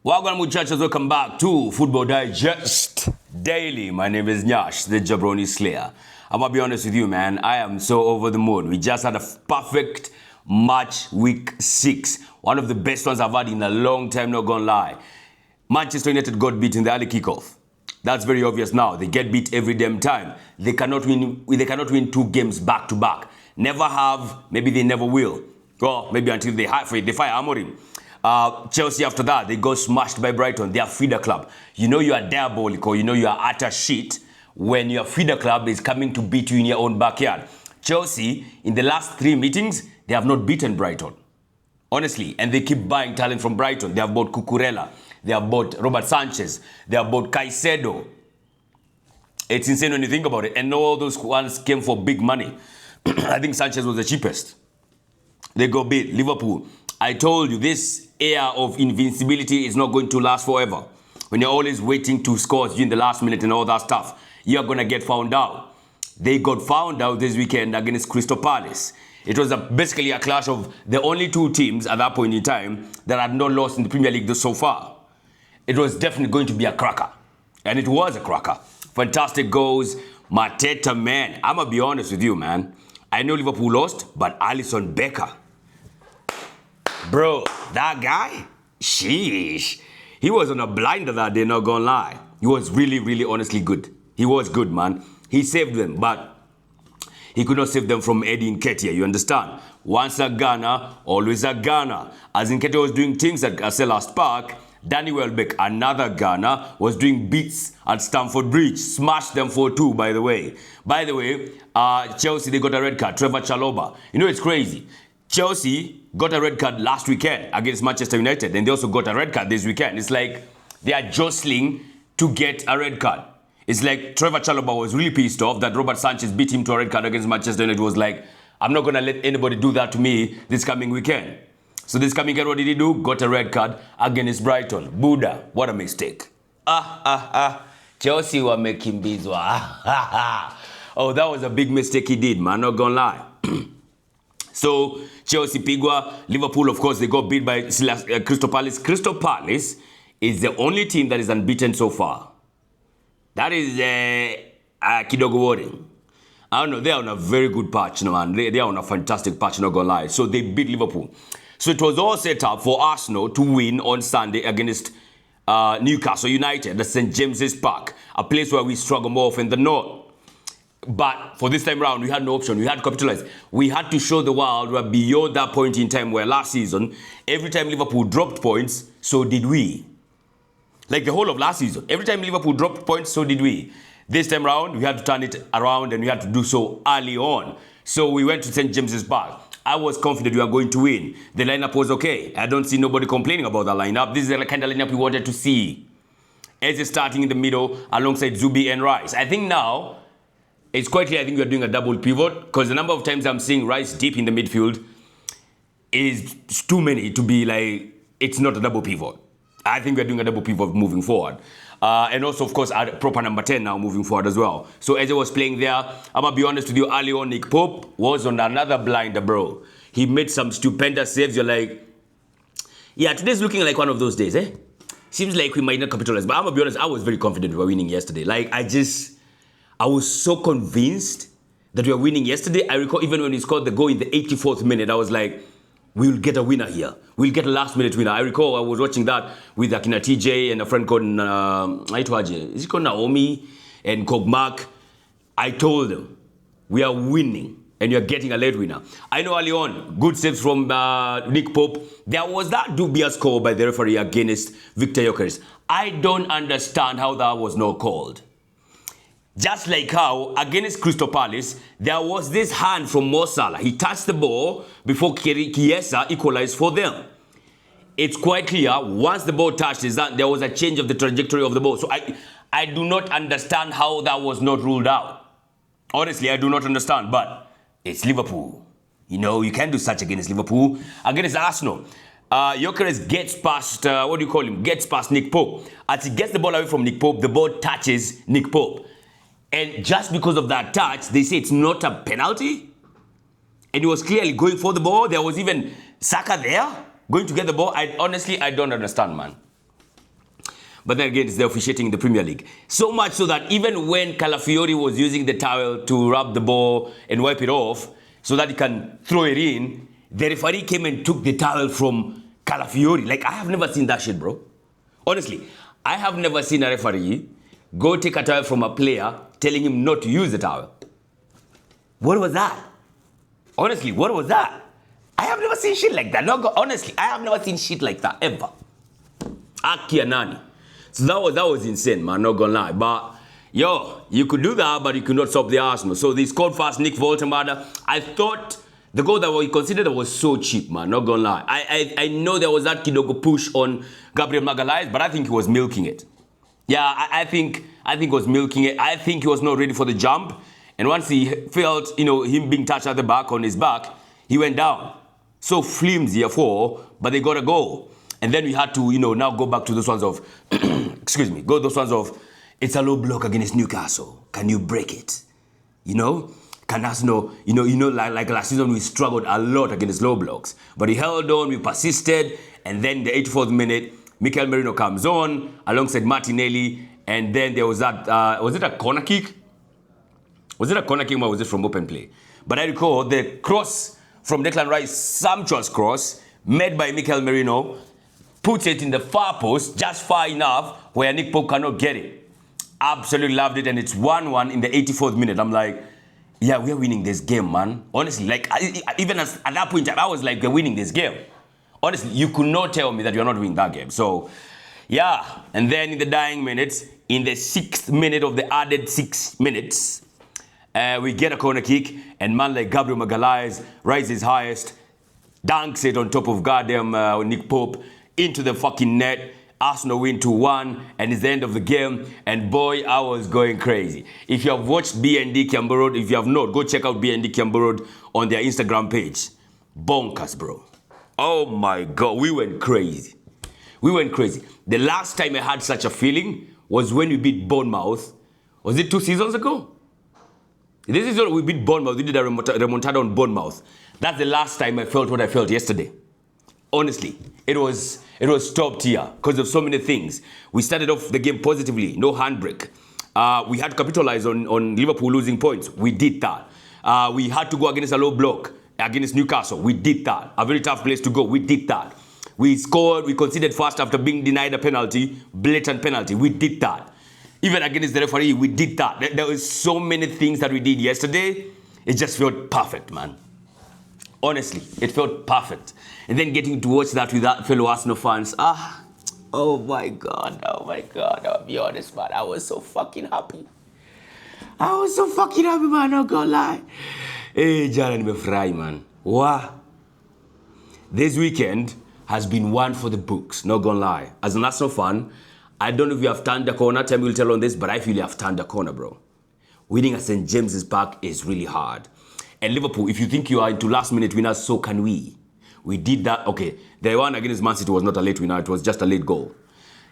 Welcome muchachos, welcome back to Football Digest Daily. My name is Nyash, the Jabroni Slayer. I'm gonna be honest with you, man. I am so over the moon. We just had a perfect match week 6. One of the best ones I've had in a long time, not gonna lie. Manchester United got beat in the early kickoff. That's very obvious now. They get beat every damn time. They cannot win 2 games back to back. Never have, maybe they never will. Well, maybe until they fire Amorim. Chelsea after that, they got smashed by Brighton. They are feeder club. You know you are diabolical. You know you are utter shit when your feeder club is coming to beat you in your own backyard. Chelsea, in the last 3 meetings, they have not beaten Brighton. Honestly, and they keep buying talent from Brighton. They have bought Cucurella. They have bought Robert Sanchez. They have bought Caicedo. It's insane when you think about it. And all those ones came for big money. I think Sanchez was the cheapest. They go beat Liverpool. I told you, this era of invincibility is not going to last forever. When you're always waiting to score in the last minute and all that stuff, you're going to get found out. They got found out this weekend against Crystal Palace. It was basically a clash of the only 2 teams at that point in time that had not lost in the Premier League so far. It was definitely going to be a cracker. And it was a cracker. Fantastic goals. Mateta, man. I'm going to be honest with you, man. I know Liverpool lost, but Alisson Becker. Bro, that guy, sheesh. He was on a blinder that day, not gonna lie. He was really, really honestly good. He was good, man. He saved them, but he could not save them from Eddie Nketiah, you understand? Once a Ghana, always a Ghana. As Nketiah was doing things at Selhurst Park, Danny Welbeck, another Ghana, was doing beats at Stamford Bridge. Smashed them 4-2, by the way. By the way, Chelsea, they got a red card. Trevor Chalobah. You know, it's crazy. Chelsea got a red card last weekend against Manchester United, and they also got a red card this weekend. It's like they are jostling to get a red card. It's like Trevor Chalobah was really pissed off that Robert Sanchez beat him to a red card against Manchester United. Was like, I'm not going to let anybody do that to me this coming weekend. So this coming weekend, what did he do? Got a red card against Brighton. Buddha, what a mistake. Chelsea were making bizwa. Oh, that was a big mistake he did, man. Not going to lie. So, Chelsea pigwa, Liverpool, of course, they got beat by Crystal Palace. Crystal Palace is the only team that is unbeaten so far. That is kidogo worrying. I don't know, they are on a very good patch, man. They are on a fantastic patch, not gonna lie. So, they beat Liverpool. So, it was all set up for Arsenal to win on Sunday against Newcastle United at St. James's Park, a place where we struggle more often than not. But for this time around, we had no option. We had to capitalize. We had to show the world we're beyond that point in time where last season, every time Liverpool dropped points, so did we. Like the whole of last season. Every time Liverpool dropped points, so did we. This time around, we had to turn it around, and we had to do so early on. So we went to St. James's Park. I was confident we were going to win. The lineup was okay. I don't see nobody complaining about that lineup. This is the kind of lineup we wanted to see. Eze starting in the middle alongside Zubi and Rice. I think now, it's quite clear I think we're doing a double pivot, because the number of times I'm seeing Rice deep in the midfield is too many to be like, it's not a double pivot. I think we're doing a double pivot moving forward. And also, of course, a proper number 10 now moving forward as well. So Eze was playing there. I'm going to be honest with you, early on, Nick Pope was on another blinder, bro. He made some stupendous saves. You're like, yeah, today's looking like one of those days, eh? Seems like we might not capitalize. But I'm going to be honest, I was very confident we were winning yesterday. Like, I was so convinced that we were winning yesterday. I recall even when he scored the goal in the 84th minute, I was like, we'll get a winner here. We'll get a last-minute winner. I recall I was watching that with Akina TJ and a friend called, is he called Naomi and Kogmak. I told them, we are winning and you're getting a late winner. I know early on, good saves from Nick Pope. There was that dubious call by the referee against Victor Gyökeres. I don't understand how that was not called. Just like how, against Crystal Palace, there was this hand from Mo Salah. He touched the ball before Chiesa equalized for them. It's quite clear, once the ball touched his hand, there was a change of the trajectory of the ball. So I do not understand how that was not ruled out. Honestly, I do not understand, but it's Liverpool. You know, you can't do such against Liverpool. Against Arsenal, Gyökeres gets past, gets past Nick Pope. As he gets the ball away from Nick Pope, the ball touches Nick Pope. And just because of that touch, they say it's not a penalty. And he was clearly going for the ball. There was even Saka there, going to get the ball. I don't understand, man. But then again, it's the officiating in the Premier League. So much so that even when Calafiori was using the towel to rub the ball and wipe it off so that he can throw it in, the referee came and took the towel from Calafiori. Like, I have never seen that shit, bro. Honestly, I have never seen a referee go take a towel from a player telling him not to use the towel. What was that? Honestly, what was that? I have never seen shit like that. No, honestly, I have never seen shit like that, ever. Akia Nani. So that was insane, man, not gonna lie. But, yo, you could do that, but you could not stop the Arsenal. So they scored fast, Nick Voltemada. I thought the goal that we considered was so cheap, man, not gonna lie. I know there was that Kidogo push on Gabriel Magalhaes, but I think he was milking it. Yeah, I think he was milking it. I think he was not ready for the jump. And once he felt, him being touched at the back on his back, he went down. So flimsy, therefore, but they got a goal. And then we had to, now go back to those ones of, it's a low block against Newcastle. Can you break it? Can Arsenal, like last season we struggled a lot against low blocks. But he held on, we persisted, and then the 84th minute, Mikel Merino comes on alongside Martinelli, and then there was that, was it a corner kick? Was it a corner kick or was it from open play? But I recall the cross from Declan Rice, sumptuous cross, made by Mikel Merino, puts it in the far post, just far enough where Nick Pope cannot get it. Absolutely loved it, and it's 1-1 in the 84th minute. I'm like, yeah, we're winning this game, man. Honestly, like, even at that point, I was like, we're winning this game. Honestly, you could not tell me that you're not winning that game. So, yeah. And then in the dying minutes, in the 6th minute of the added 6 minutes, we get a corner kick, and man like Gabriel Magalhaes rises highest, dunks it on top of goddamn Nick Pope into the fucking net. Arsenal win 2-1, and it's the end of the game. And boy, I was going crazy. If you have watched BND Kiambu Road, if you have not, go check out BND Kiambu Road on their Instagram page. Bonkers, bro. Oh my God, we went crazy. We went crazy. The last time I had such a feeling was when we beat Bournemouth. Was it 2 seasons ago? This is when we beat Bournemouth. We did a remontada on Bournemouth. That's the last time I felt what I felt yesterday. Honestly, it was top tier because of so many things. We started off the game positively, no handbrake. We had to capitalize on Liverpool losing points. We did that. We had to go against a low block against Newcastle. We did that. A very tough place to go. We did that. We scored. We conceded fast after being denied a penalty, blatant penalty. We did that. Even against the referee, we did that. There was so many things that we did yesterday. It just felt perfect, man. Honestly, it felt perfect. And then getting to watch that with that fellow Arsenal fans. Oh my God. I'll be honest, man. I was so fucking happy. Man. Not gonna lie. Hey, Jana nimefurahi, man. Wow. This weekend has been one for the books. Not gonna lie. As an Arsenal fan, I don't know if you have turned the corner. Time will tell on this, but I feel you have turned the corner, bro. Winning at St. James's Park is really hard. And Liverpool, if you think you are into last-minute winners, so can we. We did that. Okay, the one against Man City was not a late winner. It was just a late goal.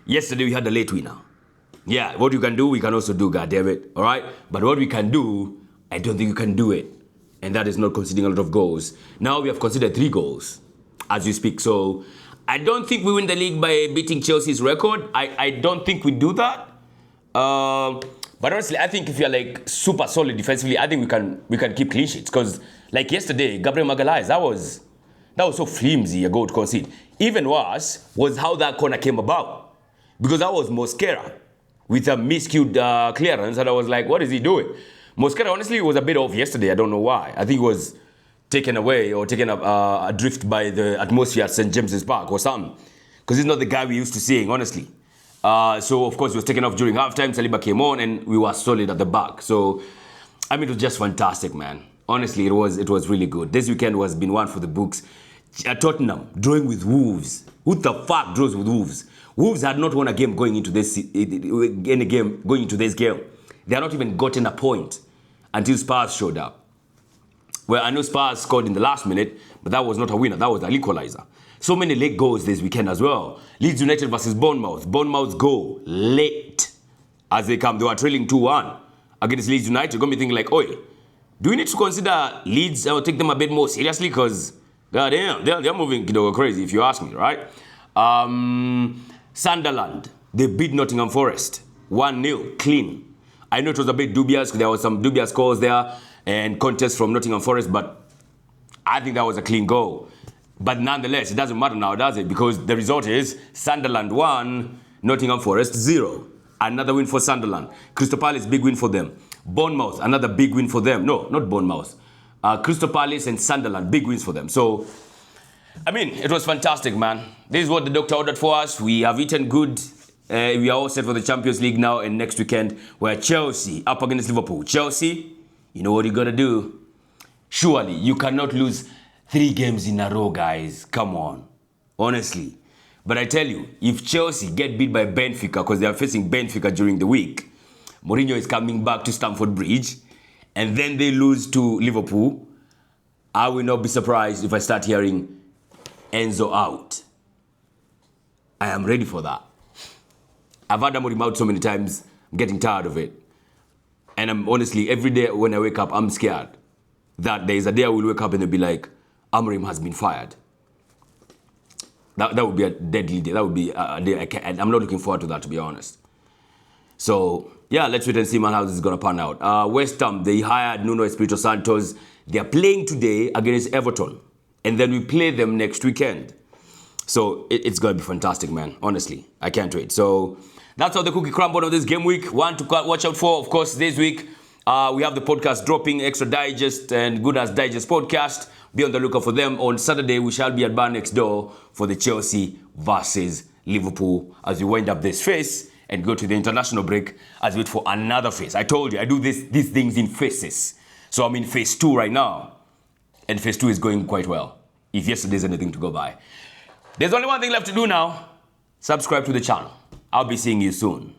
Yesterday, we had a late winner. Yeah, what you can do, we can also do, goddammit. All right? But what we can do, I don't think you can do it. And that is not conceding a lot of goals. Now we have considered 3 goals as we speak. So I don't think we win the league by beating Chelsea's record. I don't think we do that. But honestly, I think if you're like super solid defensively, I think we can keep clean sheets. Because like yesterday, Gabriel Magalhaes, that was so flimsy a goal to concede. Even worse was how that corner came about. Because that was Mosquera with a miscued clearance, and I was like, what is he doing? Mosquera honestly was a bit off yesterday. I don't know why. I think he was taken away or taken adrift by the atmosphere at St. James's Park or something. Because he's not the guy we used to seeing, honestly. So, of course, he was taken off during halftime. Saliba came on, and we were solid at the back. So, I mean, it was just fantastic, man. Honestly, it was really good. This weekend has been one for the books. Tottenham drawing with Wolves. Who the fuck draws with Wolves? Wolves had not won a game going into this game. They had not even gotten a point until Spurs showed up. Well, I know Spurs scored in the last minute, but that was not a winner. That was an equalizer. So many late goals this weekend as well. Leeds United versus Bournemouth. Bournemouth's goal late as they come. They were trailing 2-1 against Leeds United. You're going to be thinking like, oi, do we need to consider Leeds or take them a bit more seriously? Because they're moving crazy if you ask me, right? Sunderland They beat Nottingham Forest 1-0, clean. I know it was a bit dubious. There was some dubious calls there and contests from Nottingham Forest, but I think that was a clean goal. But nonetheless, it doesn't matter now, does it? Because the result is Sunderland 1, Nottingham Forest 0. Another win for Sunderland. Crystal Palace, big win for them. Bournemouth, another big win for them. No, not Bournemouth. Crystal Palace and Sunderland, big wins for them. So, I mean, it was fantastic, man. This is what the doctor ordered for us. We have eaten good. We are all set for the Champions League now, and next weekend we're Chelsea up against Liverpool. Chelsea, you know what you gotta do. Surely, you cannot lose 3 games in a row, guys. Come on. Honestly. But I tell you, if Chelsea get beat by Benfica, because they are facing Benfica during the week, Mourinho is coming back to Stamford Bridge, and then they lose to Liverpool, I will not be surprised if I start hearing Enzo out. I am ready for that. I've had Amorim out so many times, I'm getting tired of it. And I'm honestly, every day when I wake up, I'm scared that there is a day I will wake up and they'll be like, Amorim has been fired. That would be a deadly day. That would be a day I'm not looking forward to that, to be honest. So, yeah, let's wait and see, man, how this is going to pan out. West Ham, they hired Nuno Espirito Santos. They are playing today against Everton. And then we play them next weekend. So, it's going to be fantastic, man. Honestly, I can't wait. So, that's how the cookie crumbled on this game week. One to watch out for, of course, this week. We have the podcast dropping, Extra Digest and Good As Digest podcast. Be on the lookout for them. On Saturday, we shall be at Bar Next Door for the Chelsea versus Liverpool as we wind up this phase and go to the international break as we wait for another phase. I told you, I do these things in phases. So I'm in phase 2 right now. And phase 2 is going quite well. If yesterday's anything to go by. There's only one thing left to do now. Subscribe to the channel. I'll be seeing you soon.